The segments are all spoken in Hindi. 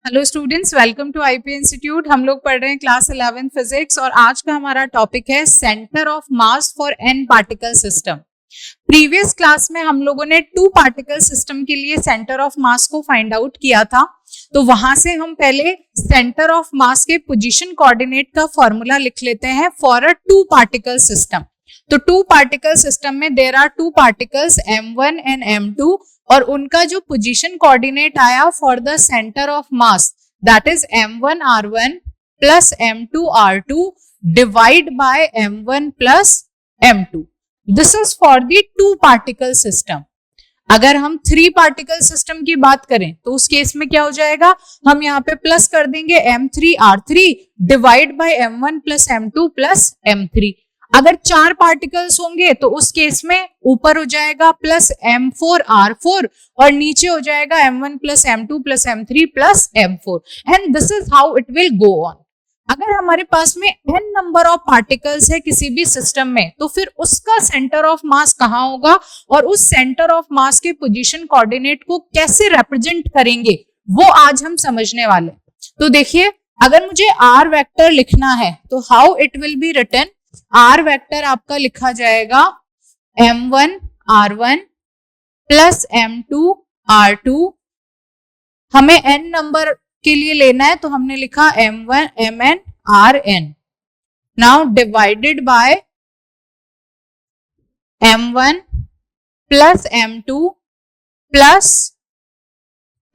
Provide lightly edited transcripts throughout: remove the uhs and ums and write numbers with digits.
Hello students, welcome to IP institute. हम लोग पढ़ रहे हैं क्लास 11 फिजिक्स और आज का हमारा टॉपिक है centre of mass for an particle system. Previous class में हम लोगों ने टू पार्टिकल सिस्टम के लिए सेंटर ऑफ मास को फाइंड आउट किया था, तो वहां से हम पहले सेंटर ऑफ मास के पोजीशन कोऑर्डिनेट का फॉर्मूला लिख लेते हैं for a two particle system. तो टू पार्टिकल सिस्टम में there are two particles m1 and m2 और उनका जो पोजीशन कोऑर्डिनेट आया for the centre of mass that is m1 r1 plus m2 r2 divide by m1 plus m2। This is for the two particle system. अगर हम थ्री पार्टिकल सिस्टम की बात करें तो उस केस में क्या हो जाएगा, हम यहाँ पे प्लस कर देंगे m3 r3 divide by m1 plus m2 plus m3। अगर चार पार्टिकल्स होंगे तो उस केस में ऊपर हो जाएगा प्लस m4 r4 और नीचे हो जाएगा m1 plus m2 plus m3 plus m4 and this is how it will go on. अगर हमारे पास में n नंबर ऑफ पार्टिकल्स है किसी भी सिस्टम में तो फिर उसका सेंटर ऑफ मास कहाँ होगा और उस सेंटर ऑफ मास के पोजीशन कोऑर्डिनेट को कैसे रिप्रेजेंट करेंगे वो आज हम समझने वाले। तो देखिए, अगर मुझे r वेक्टर लिखना है तो how it will be written. r vector आपका लिखा जाएगा m1 r1 plus m2 r2। हमें n नंबर के लिए लेना है तो हमने लिखा m1 mn rn। Now divided by m1 plus m2 plus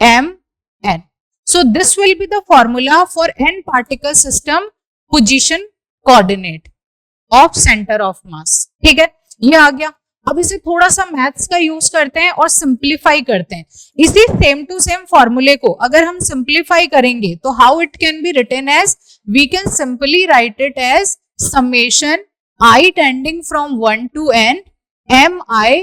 mn। So this will be the formula for n particle system position coordinate of centre of मास। ठीक है, ये आ गया। अब इसे थोड़ा सा मैथ्स का यूज करते हैं और सिंप्लीफाई करते हैं। इसी सेम टू सेम फॉर्मूले को अगर हम सिंप्लीफाई करेंगे तो how it can be written as, we can simply write it as summation i tending from 1 to n m i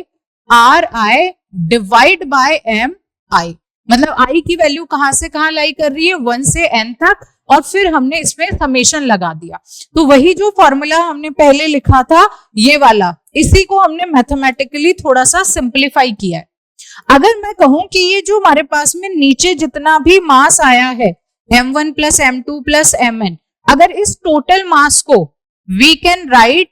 r i divide by m i। मतलब i की वैल्यू कहां से कहां लाई कर रही है, 1 से n तक, और फिर हमने इसमें समेशन लगा दिया। तो वही जो फॉर्मूला हमने पहले लिखा था ये वाला, इसी को हमने मैथमेटिकली थोड़ा सा सिंप्लीफाई किया है। अगर मैं कहूं कि ये जो हमारे पास में नीचे जितना भी मास आया है m1 plus m2 plus mn, अगर इस टोटल मास को we can write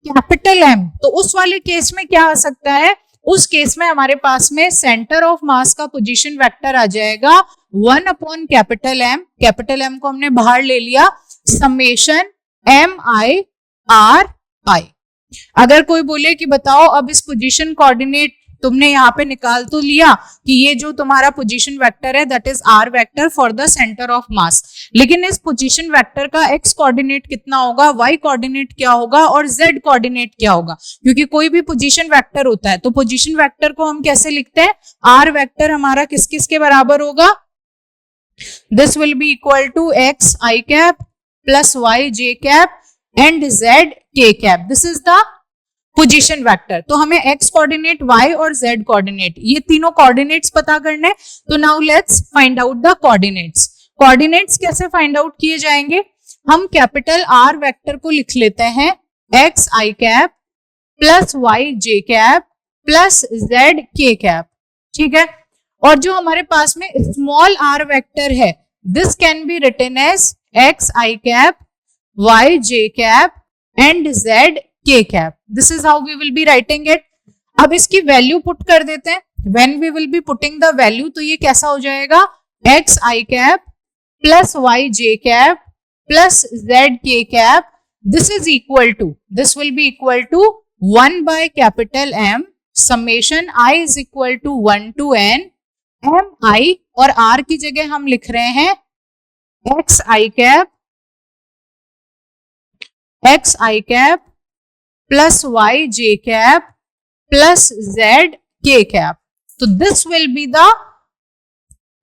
capital M, तो उस वाले केस में क्या आ सकता है, उस केस में हमारे पास में सेंटर ऑफ मास का पोजीशन वेक्टर आ जाएगा 1 upon capital M। Capital M को हमने बाहर ले लिया, summation m i r i। अगर कोई बोले कि बताओ अब इस पोजीशन कोऑर्डिनेट तुमने यहाँ पे निकाल तो लिया कि ये जो तुम्हारा पोजीशन वेक्टर है that is r vector for the centre of मास, लेकिन इस पोजीशन वेक्टर का x कोऑर्डिनेट कितना होगा, y कोऑर्डिनेट क्या होगा और z कोऑर्डिनेट क्या होगा। क्योंकि कोई भी पोजीशन वेक्टर होता है तो पोजीशन वेक्टर को हम कैसे लिखते हैं, r वेक्टर हमारा किस किस के बराबर होगा, this will be equal to x i cap plus y j cap and z k cap. This is the position vector. तो हमें x कोऑर्डिनेट, y और z कोऑर्डिनेट, ये तीनों कोऑर्डिनेट्स पता करने। तो now let's find out the coordinates. Coordinates कैसे फाइंड आउट किए जाएंगे, हम कैपिटल R वेक्टर को लिख लेते हैं x i cap plus y j cap plus z k cap. ठीक है, और जो हमारे पास में स्मॉल r वेक्टर है this can be written as x i cap y j cap and z k cap. This is how we will be writing it. अब इसकी वैल्यू पुट कर देते हैं। When we will be putting the value तो ये कैसा हो जाएगा, x i cap plus y j cap plus z k cap, this is equal to, this will be equal to 1 by capital M summation i is equal to 1 to n m i, और r की जगह हम लिख रहे हैं x i cap plus y j cap plus z k cap. तो this will be the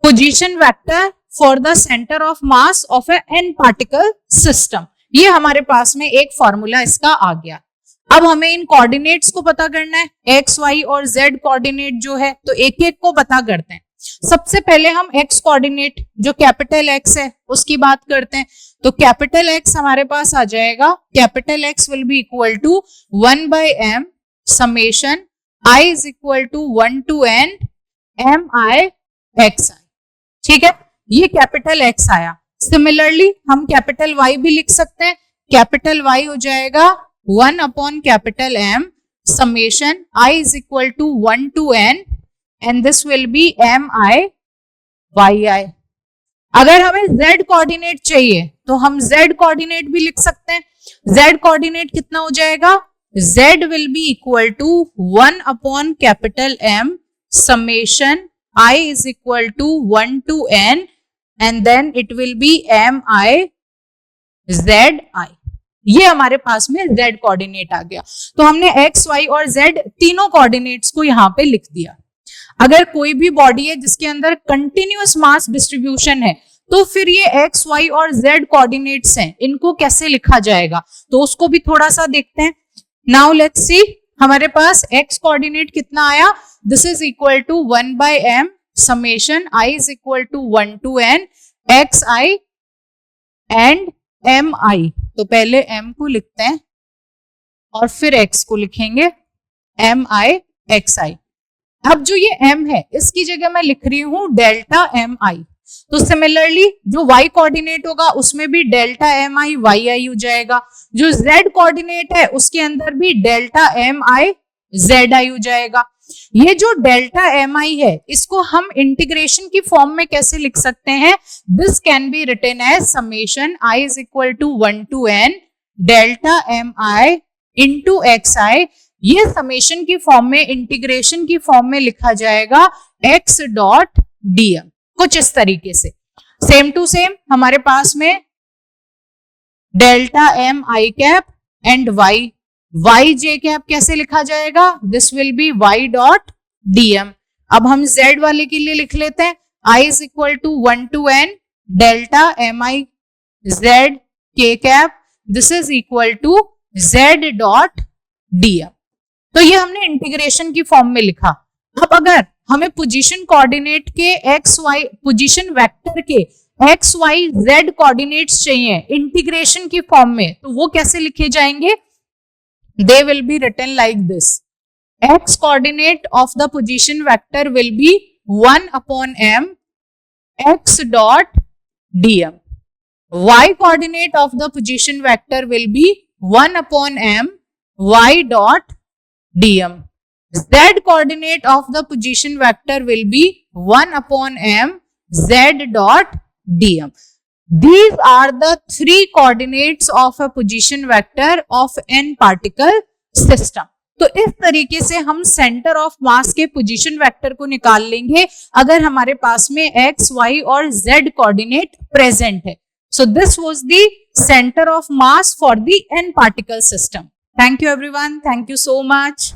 position vector for the centre of mass of a n particle system. ये हमारे पास में एक फॉर्मूला इसका आ गया। अब हमें इन कोऑर्डिनेट्स को पता करना है, x, y और z कोऑर्डिनेट जो है, तो एक एक को पता करते हैं। सबसे पहले हम x कोऑर्डिनेट जो कैपिटल X है उसकी बात करते हैं। तो कैपिटल X हमारे पास आ जाएगा, capital X will be equal to 1 by m summation i is equal to 1 to n m i x i। ठीक है, ये कैपिटल X आया। सिमिलरली हम कैपिटल Y भी लिख सकते हैं। कैपिटल Y हो जाएगा 1 upon capital M summation I is equal to 1 to n and this will be MI YI। अगर हमें Z कोऑर्डिनेट चाहिए तो हम Z कोऑर्डिनेट भी लिख सकते हैं। Z कोऑर्डिनेट कितना हो जाएगा? Z will be equal to 1 upon capital M summation I is equal to 1 to n and then it will be MI ZI। ये हमारे पास में Z कोऑर्डिनेट आ गया। तो हमने X, Y और Z तीनों कोऑर्डिनेट्स को यहाँ पे लिख दिया। अगर कोई भी बॉडी है जिसके अंदर कंटिन्यूअस मास डिस्ट्रीब्यूशन है तो फिर ये X, Y और Z कोऑर्डिनेट्स हैं, इनको कैसे लिखा जाएगा तो उसको भी थोड़ा सा देखते हैं। नाउ लेट्स सी, हमारे पास X कोऑर्डिनेट कितना आया? This is equal to 1 by m summation I is equal to 1 to n xi and mi। तो पहले m को लिखते हैं और फिर x को लिखेंगे mi xi। अब जो ये m है इसकी जगह मैं लिख रही हूं डेल्टा mi। तो सिमिलरली जो y कोऑर्डिनेट होगा उसमें भी डेल्टा mi yi हो जाएगा। जो z कोऑर्डिनेट है उसके अंदर भी डेल्टा mi zi हो जाएगा। ये जो डेल्टा mi है इसको हम इंटीग्रेशन की फॉर्म में कैसे लिख सकते हैं? This can be written as summation I is equal to 1 to n delta mi into xi। ये समेशन की फॉर्म में, इंटीग्रेशन की फॉर्म में लिखा जाएगा x डॉट dm, कुछ इस तरीके से। सेम टू सेम हमारे पास में delta m i cap and y j cap कैसे लिखा जाएगा? This will B y dot dm। अब हम z वाले के लिए लिख लेते हैं I is equal to 1 to n delta mi z k cap, this is equal to z dot dm। तो ये हमने इंटीग्रेशन की फॉर्म में लिखा। अब अगर हमें पोजीशन कोऑर्डिनेट के एक्स वाई, पोजीशन वेक्टर के एक्स वाई जेड कोऑर्डिनेट्स चाहिए इंटीग्रेशन की फॉर्म में, तो वो कैसे लिखे जाएंगे? They will be written like this. X coordinate of the position vector will be 1 upon m x dot dm। y coordinate of the position vector will be 1 upon m y dot dm। Z coordinate of the position vector will be 1 upon m z dot dm. These are the three coordinates of a position vector of n particle system. तो इस तरीके से हम सेंटर ऑफ मास के पोजीशन वेक्टर को निकाल लेंगे अगर हमारे पास में x, y और z कोऑर्डिनेट प्रेजेंट है। So this was the center of mass for the n particle system. Thank you everyone. Thank you so much.